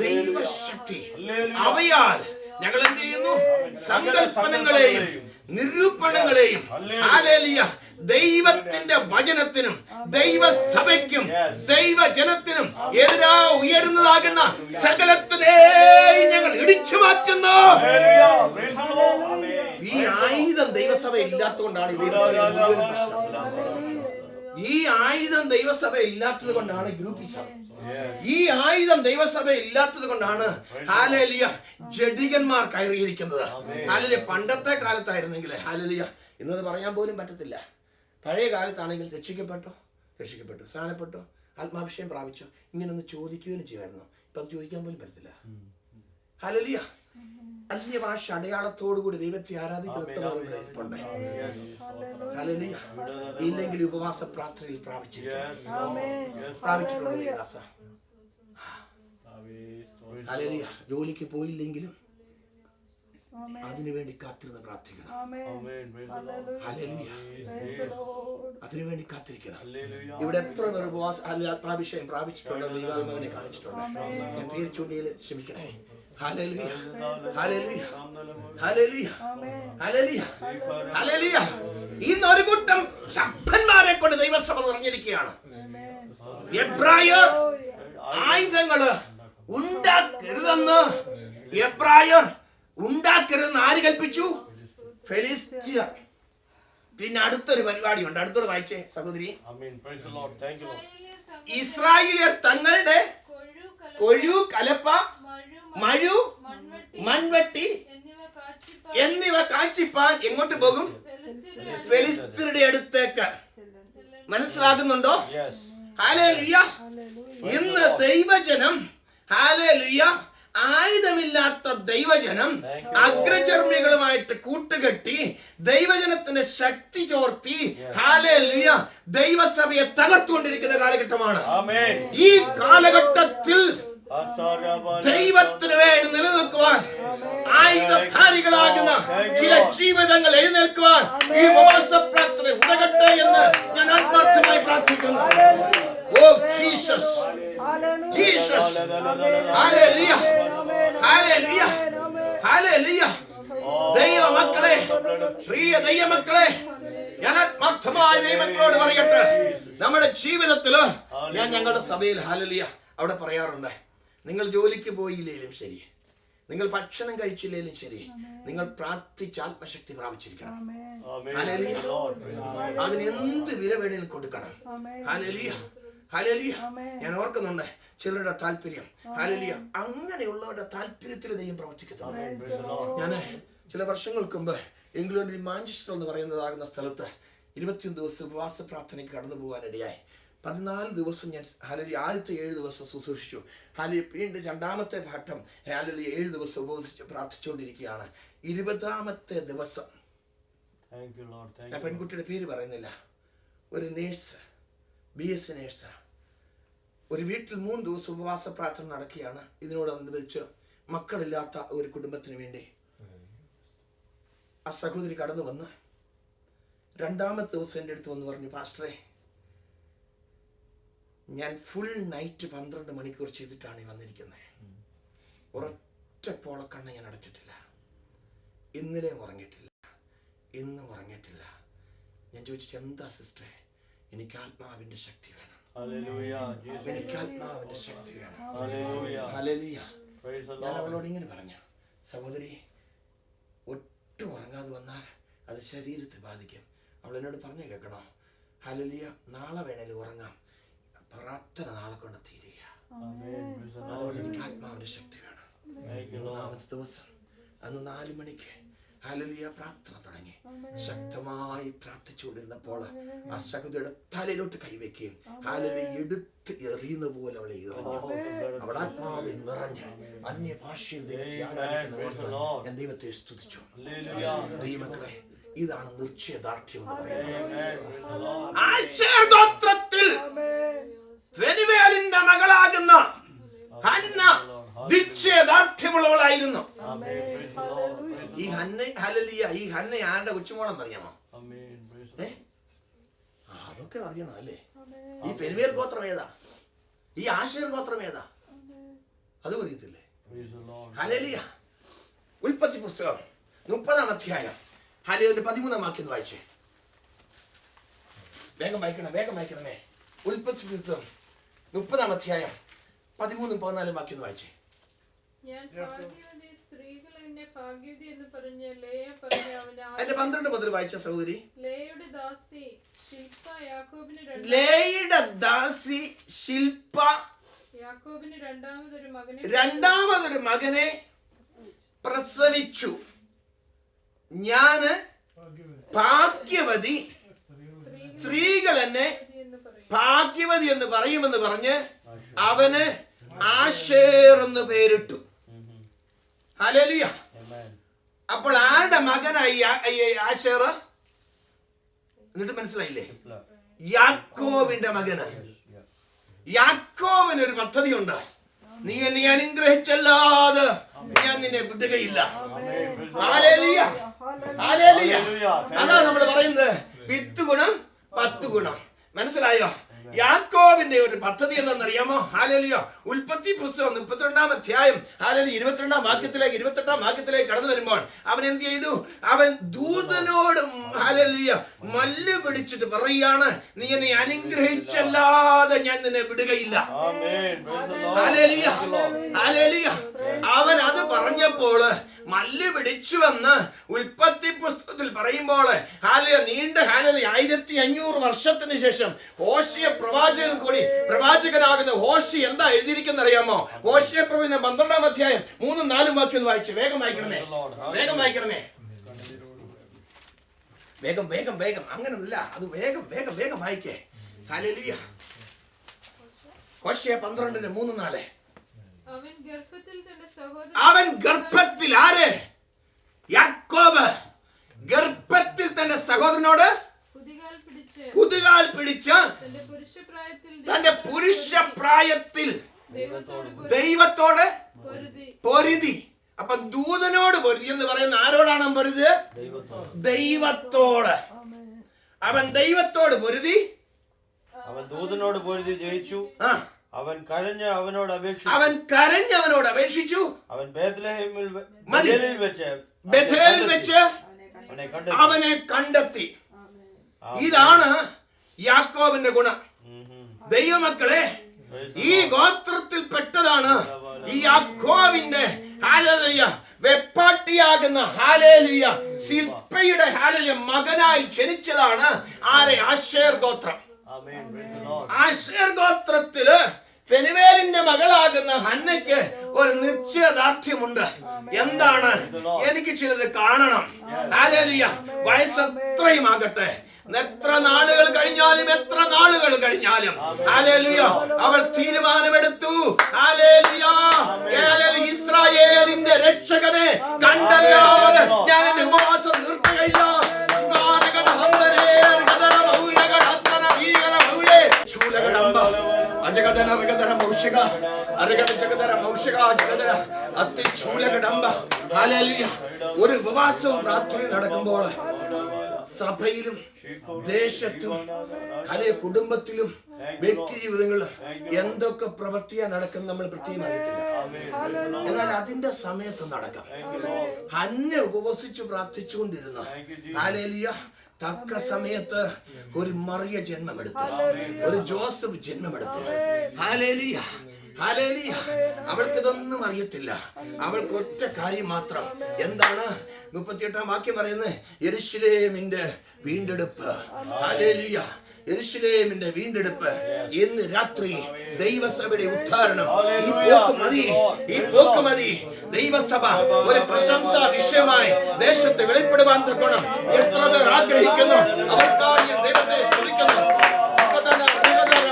ദൈവശക്തി. അവയാൽ ഞങ്ങൾ എന്ത് ചെയ്യുന്നു? സങ്കല്പനങ്ങളെയും നിരൂപണങ്ങളെയും ഹല്ലേലൂയ ദൈവത്തിന്റെ വചനത്തിനും ദൈവസഭയ്ക്കും ദൈവജനത്തിനും എതിരാ ഉയരുന്നതാകുന്ന സകലത്തിനെയും ഞങ്ങൾ ഇടിച്ചു മാറ്റുന്നു. ഈ ആയുധം ദൈവസഭ ഇല്ലാത്തതുകൊണ്ടാണ് ഈ ആയുധം ദൈവസഭ ഇല്ലാത്തത് കൊണ്ടാണ് ഗ്രൂപ്പിസം. ഈ ആയുധം ദൈവസഭ ഇല്ലാത്തത് കൊണ്ടാണ് ഹല്ലേലൂയ ജഡികന്മാർ കയറിയിരിക്കുന്നത്. ഹല്ലേലൂയ പണ്ടത്തെ കാലത്തായിരുന്നെങ്കിൽ ഹല്ലേലൂയ ഇന്നത് പറയാൻ പോലും പറ്റത്തില്ല. പഴയ കാലത്താണെങ്കിൽ രക്ഷിക്കപ്പെട്ടു, സ്നാനപ്പെട്ടു, ആത്മാഭിഷേകം പ്രാപിച്ചു, ഇങ്ങനൊന്ന് ചോദിക്കുകയും ചെയ്യുമായിരുന്നു. ഇപ്പൊ അത് ചോദിക്കാൻ പോലും പറ്റത്തില്ല. ഹല്ലേലൂയ അന്യഭാഷ അടയാളത്തോടുകൂടി ദൈവത്തെ ആരാധിക്കുന്നവരുണ്ട്. ഹല്ലേലൂയ ഇല്ലെങ്കിൽ ഉപവാസ പ്രാർത്ഥനയിൽ പ്രാപിച്ചിട്ടുണ്ട്. ഹല്ലേലൂയ ജോലിക്ക് പോയില്ലെങ്കിലും അതിനുവേണ്ടി കാത്തിരുന്ന് പ്രാർത്ഥിക്കണം. ഹല്ലേലൂയ അതിനുവേണ്ടി കാത്തിരിക്കണം. ഇവിടെ എത്ര പേർ ഉപവാസ ആത്മാഭിഷേകം പ്രാപിച്ചിട്ടുണ്ട്, ദൈവാത്മാവിനെ കാണിച്ചിട്ടുണ്ട്. ഞാൻ പേര് ചൂണ്ടിയിൽ ക്ഷമിക്കണേ. ഹല്ലേലൂയ ഹല്ലേലൂയ ഹല്ലേലൂയ ഹല്ലേലൂയ ഹല്ലേലൂയ. ഇന്ന് ഒരു കൂട്ടം ശക്തന്മാരെ കൊണ്ട് ദൈവസഭ നിറഞ്ഞിരിക്കുകയാണ്. എബ്രായർ ആയുധങ്ങള് ഉണ്ടാക്കരുതെന്ന് ആര് കൽപ്പിച്ചു? ഫെലിസ്ത്യർ. പിന്നെ അടുത്തൊരു പരിപാടിയുണ്ട്. അടുത്തൊരു വായിച്ചേ സഹോദരി. ഇസ്രായേലിയർ തങ്ങളുടെ കൊഴു, കലപ്പ, മഴു, മൺവെട്ടി എന്നിവ കാഴ്ചപ്പാൻ എങ്ങോട്ട് പോകും? ഫെലിസ്ത്യരുടെ അടുത്തേക്ക്. മനസ്സിലാകുന്നുണ്ടോ? ഹല്ലേലൂയ. ഇന്ന് ദൈവജനം ഹല്ലേലൂയ ആയുധമില്ലാത്ത ദൈവജനം അഗ്രചർമ്മികളുമായിട്ട് കൂട്ടുകെട്ടി ദൈവജനത്തിന്റെ ശക്തി ചോർത്തി ഹല്ലേലൂയ ദൈവസഭയെ തകർത്തുകൊണ്ടിരിക്കുന്ന കാലഘട്ടമാണ്. ഈ കാലഘട്ടത്തിൽ ദൈവത്തിന് വേണ്ടി നിലനിൽക്കുവാൻ ആയുധധാരികളാകുന്ന ചില ജീവിതങ്ങൾ എഴുന്നേൽക്കുവാൻ ഈ ഉപവാസ പ്രാർത്ഥന ഉതകട്ടെ എന്ന് ഞാൻ ആത്മാർത്ഥമായി പ്രാർത്ഥിക്കുന്നു. ഓ ജീസസ്, ജീസസ്, ഹല്ലേലൂയ, ഹല്ലേലൂയ, ഹല്ലേലൂയ. ദൈവമക്കളെ, പ്രിയ ദൈവമക്കളെ, ഞാൻ ആത്മാർത്ഥമായ ദൈവങ്ങളോട് പറയട്ടെ, നമ്മുടെ ജീവിതത്തില് ഞാൻ ഞങ്ങളുടെ സഭയിൽ ഹല്ലേലൂയ അവിടെ പറയാറുണ്ട്, നിങ്ങൾ ജോലിക്ക് പോയില്ലേലും ശരി, നിങ്ങൾ ഭക്ഷണം കഴിച്ചില്ലേലും ശരി, നിങ്ങൾ പ്രാർത്ഥിച്ച് ആത്മശക്തി പ്രാപിച്ചിരിക്കണം. ഹല്ലേലൂയ. അതിന് എന്ത് വില വേണേലും കൊടുക്കണം. Hallelujah, hallelujah. ഞാൻ ഓർക്കുന്നുണ്ട് ചിലരുടെ താല്പര്യം. ഹല്ലേലൂയ. അങ്ങനെയുള്ളവരുടെ താല്പര്യത്തിൽ ദൈവം പ്രവർത്തിക്കുന്നുണ്ട്. ഞാൻ ചില വർഷങ്ങൾക്ക് മുമ്പ് ഇംഗ്ലണ്ടിൽ മാഞ്ചസ്റ്റർ എന്ന് പറയുന്നതാകുന്ന സ്ഥലത്ത് 21 ദിവസം ഉപവാസ പ്രാർത്ഥനയ്ക്ക് കടന്നു പോകാനിടയായി. 14 ദിവസം ഞാൻ ഹല്ലേലൂയ ആദ്യത്തെ 7 ദിവസം ശുശ്രൂഷിച്ചു. ഹല്ലേലൂയ വീണ്ടും രണ്ടാമത്തെ ഘട്ടം ഹല്ലേലൂയ 7 ദിവസം ഉപവസിച്ച് പ്രാർത്ഥിച്ചുകൊണ്ടിരിക്കുകയാണ്. 20ാമത്തെ ദിവസം ഞാൻ പെൺകുട്ടിയുടെ പേര് പറയുന്നില്ല, ഒരു നേഴ്സ്, BS നേഴ്സ്, ഒരു വീട്ടിൽ 3 ദിവസം ഉപവാസ പ്രാർത്ഥന നടക്കുകയാണ്. ഇതിനോടനുബന്ധിച്ച് മക്കളില്ലാത്ത ഒരു കുടുംബത്തിന് വേണ്ടി ആ സഹോദരി കടന്നു വന്ന് 2ാമത്തെ ദിവസം എൻ്റെ അടുത്ത് വന്ന് പറഞ്ഞു, പാസ്റ്ററെ, ഞാൻ ഫുൾ നൈറ്റ് 12 മണിക്കൂർ ചെയ്തിട്ടാണ് ഈ വന്നിരിക്കുന്നത്. ഒരൊറ്റ പോളക്കണ്ണ് ഞാൻ അടച്ചിട്ടില്ല. ഇന്നലെ ഉറങ്ങിയിട്ടില്ല, ഇന്നും ഉറങ്ങിയിട്ടില്ല. ഞാൻ ചോദിച്ചു, എന്താ സിസ്റ്ററെ? എനിക്ക് ആത്മാവിന്റെ ശക്തി വേണം. എനിക്ക് ആത്മാവിന്റെ ശക്തി വേണം. ഹല്ലേലൂയ. ഞാൻ അവളോട് ഇങ്ങനെ പറഞ്ഞു, സഹോദരി, ഒട്ടും ഉറങ്ങാതെ വന്നാൽ അത് ശരീരത്തെ ബാധിക്കും. അവൾ എന്നോട് പറഞ്ഞു കേൾക്കണോ? ഹല്ലേലൂയ. നാളെ വേണേലും ഉറങ്ങാം, പ്രാർത്ഥന നാളെ കൊണ്ട് തീരുക. അതുകൊണ്ട് എനിക്ക് ആത്മാവിന്റെ ശക്തി വേണം. 3ാമത്തെ ദിവസം അന്ന് 4 മണിക്ക് ഹല്ലേലൂയ പ്രാർത്ഥന തുടങ്ങി. ശക്തമായി പ്രാർത്ഥിച്ചുകൊണ്ടിരുന്നപ്പോൾ ആ സഹോദരിയുടെ തലയിലോട്ട് കൈവയ്ക്കുകയും ഹല്ലേലൂയ എടുത്ത് എറിയുന്ന പോലെ അവളെ എറിഞ്ഞു. അവൾ ആത്മാവിൽ നിറഞ്ഞ് അന്യഭാഷയിൽ ദൈവത്തെ ആരാധിക്കുന്ന ഞാൻ ദൈവത്തെ സ്തുതിച്ചു. ദൈവമക്കളെ, ഇതാണ് നിശ്ചയദാർഢ്യം എന്ന് പറയുന്നത്. ആശേർ ഗോത്രത്തിൽ ഫെനുവേലിന്റെ മകളാകുന്ന ഹന്ന നിശ്ചയദാർഢ്യമുള്ളവളായിരുന്നു. ഈ ഹല്ലേലൂയ, ഈ ഹന്ന ആരുടെ കൊച്ചുമോളെന്നറിയാമോ? അതൊക്കെ അറിയണം അല്ലേ? ഈ പെരുവേൽ ഗോത്രം ഏതാ? ഈ ആശേർ ഗോത്രം ഏതാ? അതും അറിയത്തില്ലേ? ഹല്ലേലൂയ. ഉൽപ്പത്തി പുസ്തകം 30-ാം അധ്യായം ഹല്ലേലൂയ 13-ാം വാക്യം വായിച്ചേ. വേഗം വായിക്കണമേ. ഉൽപ്പത്തി പുസ്തകം 30-ാം അധ്യായം 13-14 വാക്യം വായിച്ചേ. ഞാൻ ഭാഗ്യവതി, സ്ത്രീകൾ എന്നെ ഭാഗ്യവതി എന്ന് പറഞ്ഞ് ലേയ പറഞ്ഞ അവന് അതിന്റെ 12 മുതൽ വായിച്ച സഹോദരി. ലേയുടെ ദാസി ശില്പ യാക്കോബിന് രണ്ടാമതൊരു മകനെ പ്രസവിച്ചു. ഞാന് ഭാഗ്യവതി, സ്ത്രീകൾ എന്നെ ഭാഗ്യവതി എന്ന് പറയുമെന്ന് പറഞ്ഞ് അവന് ആശേർ എന്ന് പേരിട്ടു. ഹല്ലേലൂയ. അപ്പോൾ ആരുടെ മകനായി ആശേർ? എന്നിട്ട് മനസ്സിലായില്ലേ? യാക്കോബിന്റെ മകനായി. യാക്കോബിന് ഒരു പദ്ധതി ഉണ്ട്. നീ എന്നെ അനുഗ്രഹിച്ചല്ലാതെ ഞാൻ നിന്നെ വിടുകയില്ല. ഹല്ലേലൂയ. ഹല്ലേലൂയ. അതാ നമ്മൾ പറയുന്നത് 10 ഗുണം 10 ഗുണം. മനസ്സിലായോ? യാക്കോബിന്റെ ഒരു പദ്ധതി എന്താണെന്നറിയാമോ? ഹല്ലേലൂയ. ഉൽപ്പത്തി പുസ്തകം 32-ാം അധ്യായം ഹല്ലേലൂയ 22-ാം വാക്യത്തിലേക്ക് 28-ാം വാക്യത്തിലേക്ക് കടന്നു വരുമ്പോൾ അവൻ എന്ത് ചെയ്തു? അവൻ ദൂതനോട് ഹല്ലേലൂയ മല്ല് പിടിച്ചിട്ട് പറയാണ്, നീ എന്നെ അനുഗ്രഹിച്ചല്ലാതെ ഞാൻ നിന്നെ വിടുകയില്ല. ഹല്ലേലൂയ. ഹല്ലേലൂയ. അവൻ അത് പറഞ്ഞപ്പോൾ മല്ല് പിടിച്ചുവെന്ന് ഉൽപ്പത്തി പുസ്തകത്തിൽ പറയുമ്പോൾ ഹാലയ നീണ്ട ഹാലയ 1500 വർഷത്തിന് ശേഷം ഹോശിയ പ്രവാചകൻ കൂടി പ്രവാചകനാകുന്ന ഹോശി എന്താ എഴുതിയിരിക്കുന്ന അറിയാമോ? ഹോശിയ പ്രവചനം 12-ാം അധ്യായം 3-4 വാക്യം വായിച്ചു. വേഗം വായിക്കണമേ. വേഗം അങ്ങനല്ല, അത് വേഗം വായിക്കേ. ഹല്ലേലൂയ. ഹോശിയ 12:3-4. അവൻ ഗർഭത്തിൽ ആര്? യാക്കോബ് ഗർഭത്തിൽ തന്റെ സഹോദരനോട് കുതികാൽ പിടിച്ച് തന്റെ പുരുഷപ്രായത്തിൽ ദൈവത്തോട് പൊരുതി. അപ്പൊ ദൂതനോട് പൊരുതി എന്ന് പറയുന്ന ആരോടാണ് പൊരുത്? ദൈവത്തോട്. അവൻ ദൈവത്തോട് പൊരുതി. അവൻ ദൂതനോട് പൊരുതി ജയിച്ചു. അവൻ കരഞ്ഞ് അവനോട് അപേക്ഷിച്ചു. അവൻ ബേത്ലഹേമിൽ വെച്ച് അവനെ കണ്ടെത്തി. ഇതാണ് യാക്കോബിന്റെ ഗുണം. ദൈവമക്കളെ, ഈ ഗോത്രത്തിൽ പെട്ടതാണ് ഈ യാക്കോബിന്റെ ഹല്ലേലൂയ വെപ്പാട്ടിയാകുന്ന ഹല്ലേലൂയ ശില്പയുടെ ഹല്ലേലൂയ മകനായി ജനിച്ചതാണ് ആരെ? ആശേർ ഗോത്രം. ആശേർ ഗോത്രത്തില് ഫെനുവേലിന്റെ മകളാകുന്ന ഹന്നയ്ക്ക് ഒരു നിശ്ചയദാർഢ്യമുണ്ട്. എന്താണ്? എനിക്ക് ചിലത് കാണണം. ഹല്ലേലൂയ. വയസ്സെത്രയും ആകട്ടെ, എത്ര നാളുകൾ കഴിഞ്ഞാലും ഹല്ലേലൂയ അവൾ തീരുമാനമെടുത്തു. ഹല്ലേലൂയ. ഇസ്രായേലിന്റെ രക്ഷകനെ കണ്ടല്ലാതെ ഞാൻ എന്റെ ഉപവാസം നിർത്തുകയില്ല. ഒരു ഉപവാസവും പ്രാർത്ഥനയും നടക്കുമ്പോൾ സഭയിലും ദേശത്തും അല്ലെ കുടുംബത്തിലും വ്യക്തി ജീവിതങ്ങളിലും എന്തൊക്കെ പ്രവൃത്തിയാ നടക്കുന്ന നമ്മൾ പ്രത്യേകം അറിയത്തില്ല. എന്നാൽ അതിന്റെ സമയത്ത് നടക്കാം. ഹന്ന ഉപവസിച്ചു പ്രാർത്ഥിച്ചുകൊണ്ടിരുന്ന ഹല്ലേലൂയ തക്ക സമയത്ത് ഒരു മറിയ ജന്മമെടുത്തു, ഒരു ജോസഫ് ജന്മമെടുത്തു. ഹല്ലേലൂയ. ഹല്ലേലൂയ. അവൾക്കിതൊന്നും അറിയത്തില്ല. അവൾക്ക് ഒറ്റ കാര്യം മാത്രം. എന്താണ്? 38-ാം വാക്യം പറയുന്നത്, യെരൂശലേമിന്റെ വീണ്ടെടുപ്പ്. ഹല്ലേലൂയ. യെരൂശലേമിന്റെ വീണ്ടെടുപ്പ്. ഇന്ന് രാത്രി ദൈവസഭയുടെ ഉദ്ധാരണം. ഈ പോക്ക് മതി. ദൈവസഭ ഒരു പ്രശംസാ വിഷയമായി ദേശത്ത് വെളിപ്പെടുവാൻ തക്കണം. എത്ര പേർ ആഗ്രഹിക്കുന്നു അവർക്കായി